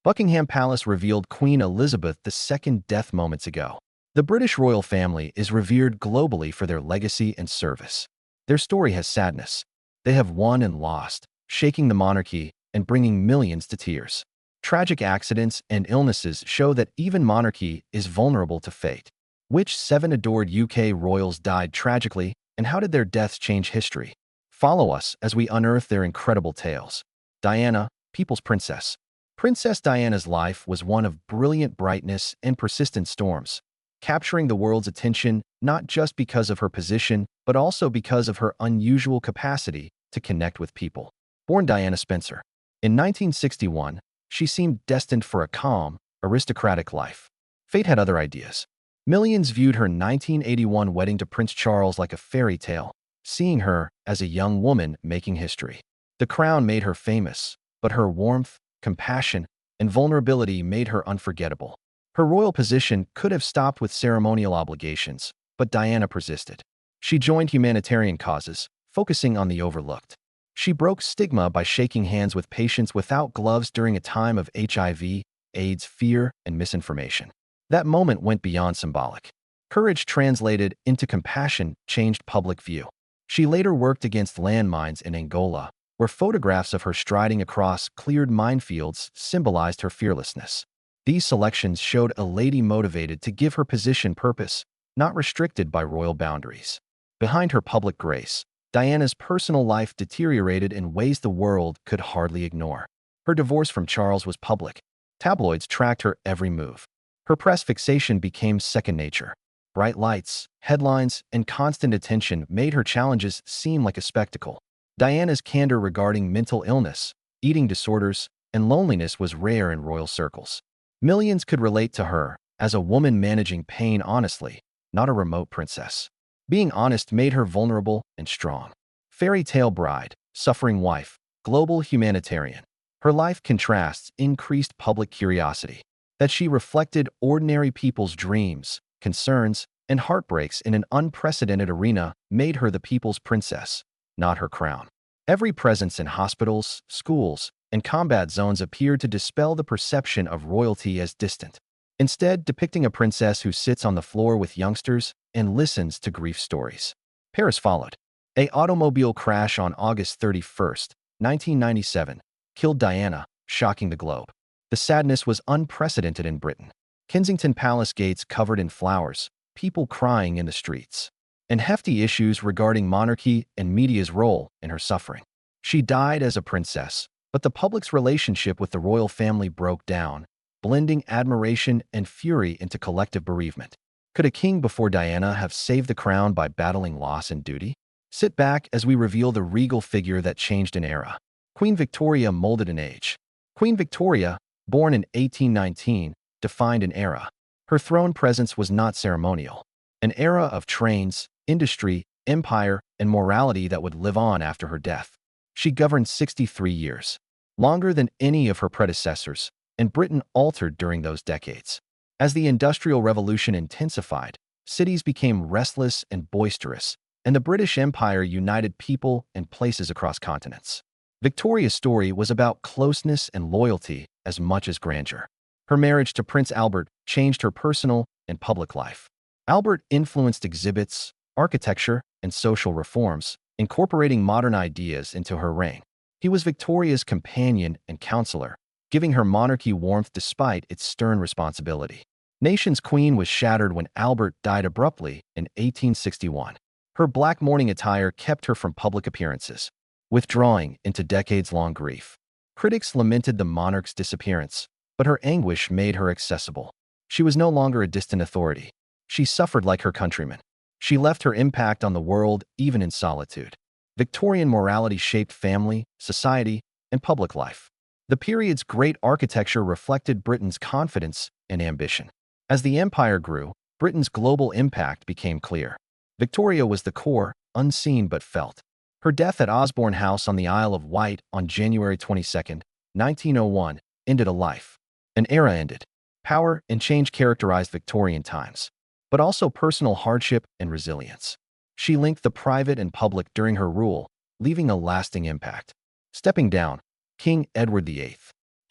Buckingham Palace revealed Queen Elizabeth II's death moments ago. The British royal family is revered globally for their legacy and service. Their story has sadness. They have won and lost, shaking the monarchy and bringing millions to tears. Tragic accidents and illnesses show that even monarchy is vulnerable to fate. Which 7 adored UK royals died tragically, and how did their deaths change history? Follow us as we unearth their incredible tales. Diana, People's Princess. Princess Diana's life was one of brilliant brightness and persistent storms, capturing the world's attention not just because of her position, but also because of her unusual capacity to connect with people. Born Diana Spencer. In 1961, she seemed destined for a calm, aristocratic life. Fate had other ideas. Millions viewed her 1981 wedding to Prince Charles like a fairy tale, seeing her as a young woman making history. The crown made her famous, but her warmth, compassion, and vulnerability made her unforgettable. Her royal position could have stopped with ceremonial obligations, but Diana persisted. She joined humanitarian causes, focusing on the overlooked. She broke stigma by shaking hands with patients without gloves during a time of HIV, AIDS, fear, and misinformation. That moment went beyond symbolic. Courage translated into compassion changed public view. She later worked against landmines in Angola, where photographs of her striding across cleared minefields symbolized her fearlessness. These selections showed a lady motivated to give her position purpose, not restricted by royal boundaries. Behind her public grace, Diana's personal life deteriorated in ways the world could hardly ignore. Her divorce from Charles was public. Tabloids tracked her every move. Her press fixation became second nature. Bright lights, headlines, and constant attention made her challenges seem like a spectacle. Diana's candor regarding mental illness, eating disorders, and loneliness was rare in royal circles. Millions could relate to her as a woman managing pain honestly, not a remote princess. Being honest made her vulnerable and strong. Fairy tale bride, suffering wife, global humanitarian. Her life contrasts increased public curiosity. That she reflected ordinary people's dreams, concerns, and heartbreaks in an unprecedented arena made her the people's princess, not her crown. Every presence in hospitals, schools, and combat zones appeared to dispel the perception of royalty as distant, instead depicting a princess who sits on the floor with youngsters and listens to grief stories. Paris followed. An automobile crash on August 31st, 1997, killed Diana, shocking the globe. The sadness was unprecedented in Britain. Kensington Palace gates covered in flowers, people crying in the streets, and hefty issues regarding monarchy and media's role in her suffering. She died as a princess, but the public's relationship with the royal family broke down, blending admiration and fury into collective bereavement. Could a king before Diana have saved the crown by battling loss and duty? Sit back as we reveal the regal figure that changed an era. Queen Victoria molded an age. Queen Victoria, born in 1819, defined an era. Her throne presence was not ceremonial. An era of trains, industry, empire, and morality that would live on after her death. She governed 63 years, longer than any of her predecessors, and Britain altered during those decades. As the Industrial Revolution intensified, cities became restless and boisterous, and the British Empire united people and places across continents. Victoria's story was about closeness and loyalty as much as grandeur. Her marriage to Prince Albert changed her personal and public life. Albert influenced exhibits, architecture, and social reforms, incorporating modern ideas into her reign. He was Victoria's companion and counselor, giving her monarchy warmth despite its stern responsibility. Nation's queen was shattered when Albert died abruptly in 1861. Her black mourning attire kept her from public appearances, withdrawing into decades-long grief. Critics lamented the monarch's disappearance, but her anguish made her accessible. She was no longer a distant authority. She suffered like her countrymen. She left her impact on the world even in solitude. Victorian morality shaped family, society, and public life. The period's great architecture reflected Britain's confidence and ambition. As the empire grew, Britain's global impact became clear. Victoria was the core, unseen but felt. Her death at Osborne House on the Isle of Wight on January 22, 1901, ended a life. An era ended. Power and change characterized Victorian times, but also personal hardship and resilience. She linked the private and public during her rule, leaving a lasting impact. Stepping down, King Edward VIII.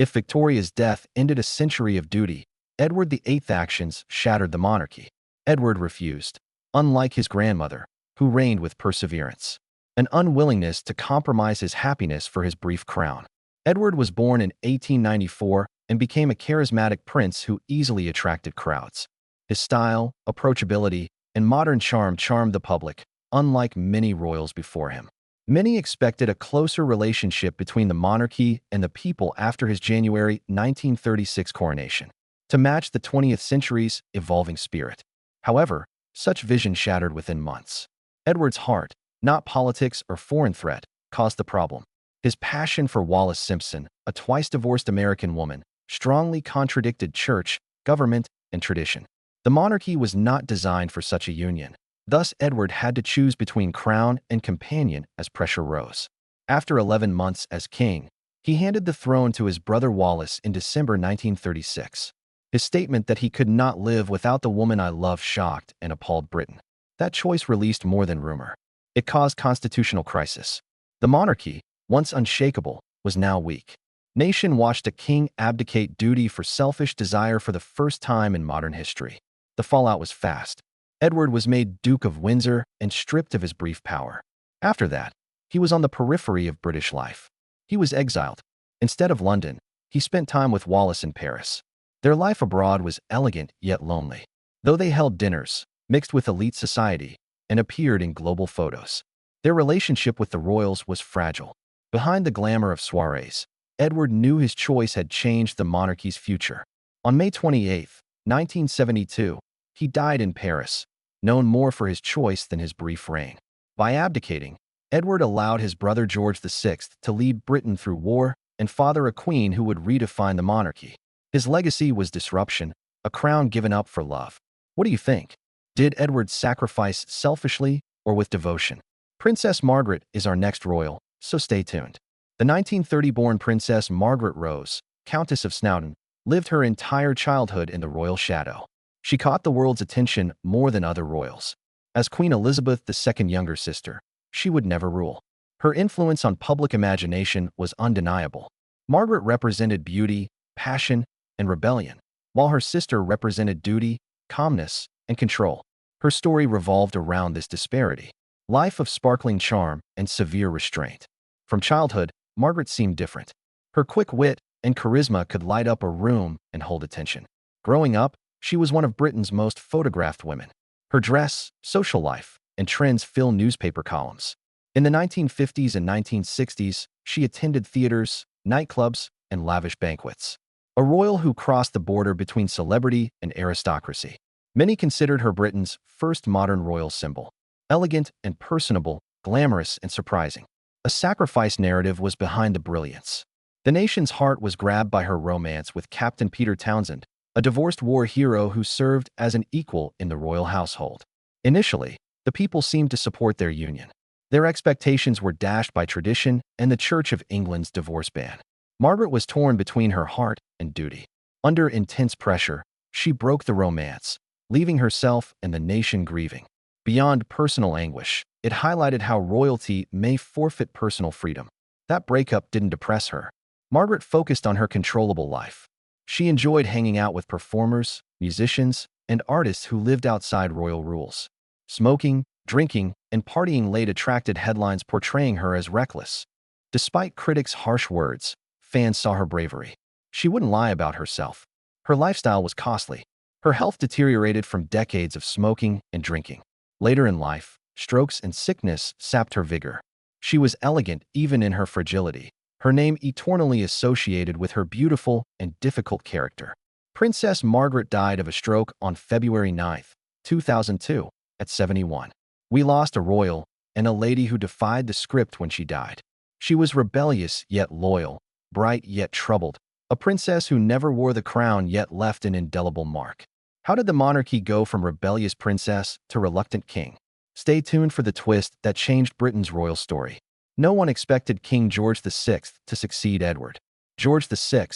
If Victoria's death ended a century of duty, Edward VIII's actions shattered the monarchy. Edward refused, unlike his grandmother, who reigned with perseverance, an unwillingness to compromise his happiness for his brief crown. Edward was born in 1894 and became a charismatic prince who easily attracted crowds. His style, approachability, and modern charm charmed the public, unlike many royals before him. Many expected a closer relationship between the monarchy and the people after his January 1936 coronation, to match the 20th century's evolving spirit. However, such vision shattered within months. Edward's heart, not politics or foreign threat, caused the problem. His passion for Wallis Simpson, a twice-divorced American woman, strongly contradicted church, government, and tradition. The monarchy was not designed for such a union. Thus, Edward had to choose between crown and companion as pressure rose. After 11 months as king, he handed the throne to his brother Wallis in December 1936. His statement that he could not live without the woman I love shocked and appalled Britain. That choice released more than rumor. It caused constitutional crisis. The monarchy, once unshakable, was now weak. Nation watched a king abdicate duty for selfish desire for the first time in modern history. The fallout was fast. Edward was made Duke of Windsor and stripped of his brief power. After that, he was on the periphery of British life. He was exiled. Instead of London, he spent time with Wallis in Paris. Their life abroad was elegant yet lonely. Though they held dinners, mixed with elite society, and appeared in global photos, their relationship with the royals was fragile. Behind the glamour of soirees, Edward knew his choice had changed the monarchy's future. On May 28, 1972, he died in Paris, known more for his choice than his brief reign. By abdicating, Edward allowed his brother George VI to lead Britain through war and father a queen who would redefine the monarchy. His legacy was disruption, a crown given up for love. What do you think? Did Edward sacrifice selfishly or with devotion? Princess Margaret is our next royal, so stay tuned. The 1930-born Princess Margaret Rose, Countess of Snowdon, lived her entire childhood in the royal shadow. She caught the world's attention more than other royals. As Queen Elizabeth II's younger sister, she would never rule. Her influence on public imagination was undeniable. Margaret represented beauty, passion, and rebellion, while her sister represented duty, calmness, and control. Her story revolved around this disparity. Life of sparkling charm and severe restraint. From childhood, Margaret seemed different. Her quick wit and charisma could light up a room and hold attention. Growing up, she was one of Britain's most photographed women. Her dress, social life, and trends fill newspaper columns. In the 1950s and 1960s, she attended theaters, nightclubs, and lavish banquets. A royal who crossed the border between celebrity and aristocracy. Many considered her Britain's first modern royal symbol. Elegant and personable, glamorous and surprising. A sacrifice narrative was behind the brilliance. The nation's heart was grabbed by her romance with Captain Peter Townsend, a divorced war hero who served as an equal in the royal household. Initially, the people seemed to support their union. Their expectations were dashed by tradition and the Church of England's divorce ban. Margaret was torn between her heart and duty. Under intense pressure, she broke the romance, leaving herself and the nation grieving. Beyond personal anguish, it highlighted how royalty may forfeit personal freedom. That breakup didn't depress her. Margaret focused on her controllable life. She enjoyed hanging out with performers, musicians, and artists who lived outside royal rules. Smoking, drinking, and partying late attracted headlines portraying her as reckless. Despite critics' harsh words, fans saw her bravery. She wouldn't lie about herself. Her lifestyle was costly. Her health deteriorated from decades of smoking and drinking. Later in life, strokes and sickness sapped her vigor. She was elegant even in her fragility, her name eternally associated with her beautiful and difficult character. Princess Margaret died of a stroke on February 9, 2002, at 71. We lost a royal and a lady who defied the script when she died. She was rebellious yet loyal, bright yet troubled, a princess who never wore the crown yet left an indelible mark. How did the monarchy go from rebellious princess to reluctant king? Stay tuned for the twist that changed Britain's royal story. No one expected King George VI to succeed Edward. George VI,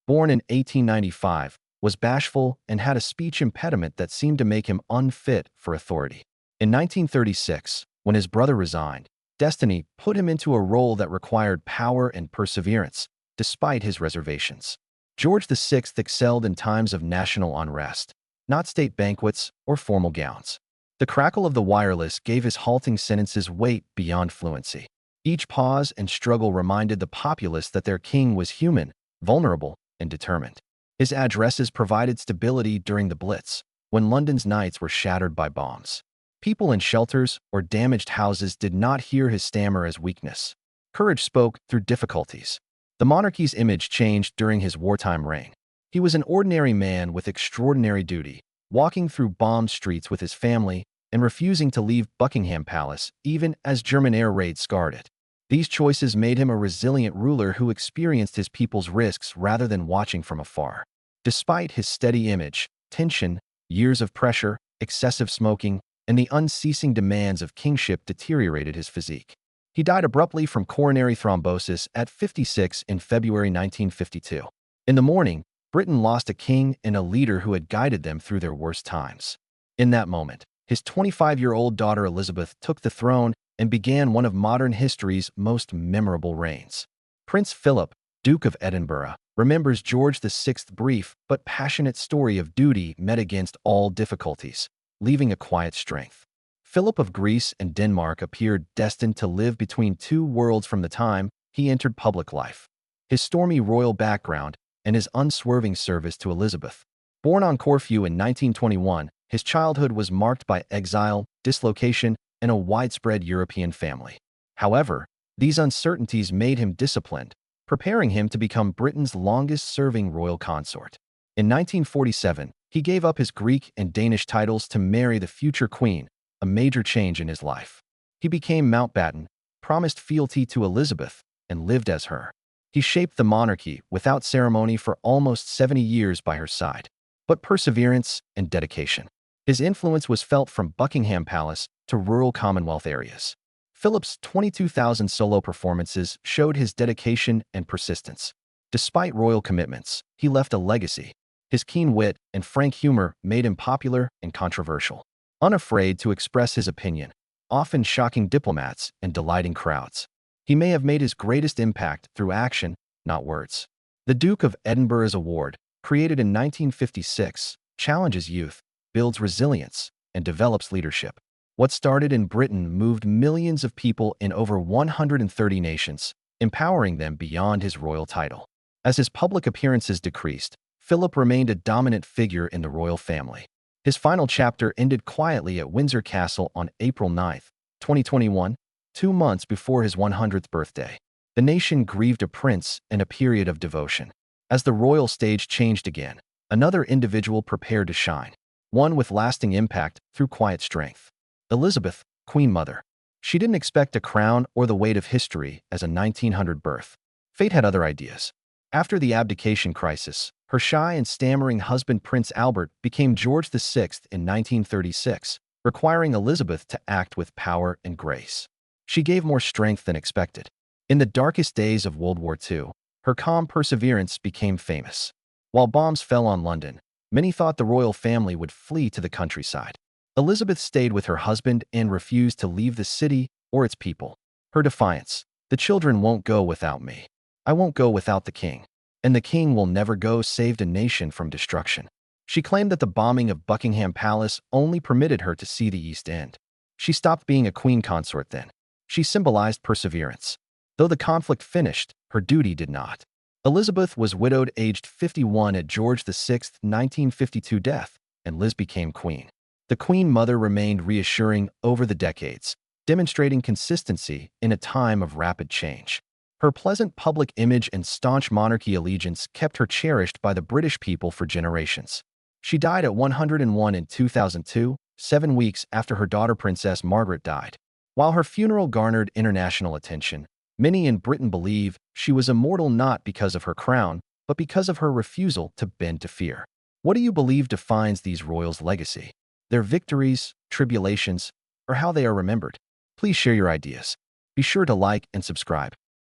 born in 1895, was bashful and had a speech impediment that seemed to make him unfit for authority. In 1936, when his brother resigned, destiny put him into a role that required power and perseverance, despite his reservations. George VI excelled in times of national unrest, not state banquets or formal gowns. The crackle of the wireless gave his halting sentences weight beyond fluency. Each pause and struggle reminded the populace that their king was human, vulnerable, and determined. His addresses provided stability during the Blitz, when London's nights were shattered by bombs. People in shelters or damaged houses did not hear his stammer as weakness. Courage spoke through difficulties. The monarchy's image changed during his wartime reign. He was an ordinary man with extraordinary duty, walking through bombed streets with his family and refusing to leave Buckingham Palace even as German air raids scarred it. These choices made him a resilient ruler who experienced his people's risks rather than watching from afar. Despite his steady image, tension, years of pressure, excessive smoking, and the unceasing demands of kingship deteriorated his physique. He died abruptly from coronary thrombosis at 56 in February 1952. In the morning, Britain lost a king and a leader who had guided them through their worst times. In that moment, his 25-year-old daughter Elizabeth took the throne and began one of modern history's most memorable reigns. Prince Philip, Duke of Edinburgh, remembers George VI's brief but passionate story of duty met against all difficulties, leaving a quiet strength. Philip of Greece and Denmark appeared destined to live between two worlds from the time he entered public life. His stormy royal background and his unswerving service to Elizabeth. Born on Corfu in 1921, his childhood was marked by exile, dislocation, and a widespread European family. However, these uncertainties made him disciplined, preparing him to become Britain's longest-serving royal consort. In 1947, he gave up his Greek and Danish titles to marry the future queen, a major change in his life. He became Mountbatten, promised fealty to Elizabeth, and lived as her. He shaped the monarchy without ceremony for almost 70 years by her side, but perseverance and dedication. His influence was felt from Buckingham Palace to rural Commonwealth areas. Philip's 22,000 solo performances showed his dedication and persistence. Despite royal commitments, he left a legacy. His keen wit and frank humor made him popular and controversial. Unafraid to express his opinion, often shocking diplomats and delighting crowds. He may have made his greatest impact through action, not words. The Duke of Edinburgh's award, created in 1956, challenges youth, builds resilience, and develops leadership. What started in Britain moved millions of people in over 130 nations, empowering them beyond his royal title. As his public appearances decreased, Philip remained a dominant figure in the royal family. His final chapter ended quietly at Windsor Castle on April 9, 2021, 2 months before his 100th birthday. The nation grieved a prince in a period of devotion. As the royal stage changed again, another individual prepared to shine, one with lasting impact through quiet strength. Elizabeth, Queen Mother. She didn't expect a crown or the weight of history as a 1900 birth. Fate had other ideas. After the abdication crisis, her shy and stammering husband Prince Albert became George VI in 1936, requiring Elizabeth to act with power and grace. She gave more strength than expected. In the darkest days of World War II, her calm perseverance became famous. While bombs fell on London, many thought the royal family would flee to the countryside. Elizabeth stayed with her husband and refused to leave the city or its people. Her defiance: "The children won't go without me. I won't go without the king. And the king will never go," saved a nation from destruction. She claimed that the bombing of Buckingham Palace only permitted her to see the East End. She stopped being a queen consort then. She symbolized perseverance. Though the conflict finished, her duty did not. Elizabeth was widowed aged 51 at George VI's 1952 death, and Liz became queen. The Queen Mother remained reassuring over the decades, demonstrating consistency in a time of rapid change. Her pleasant public image and staunch monarchy allegiance kept her cherished by the British people for generations. She died at 101 in 2002, 7 weeks after her daughter Princess Margaret died. While her funeral garnered international attention, many in Britain believe she was immortal not because of her crown, but because of her refusal to bend to fear. What do you believe defines these royals' legacy? Their victories, tribulations, or how they are remembered? Please share your ideas. Be sure to like and subscribe.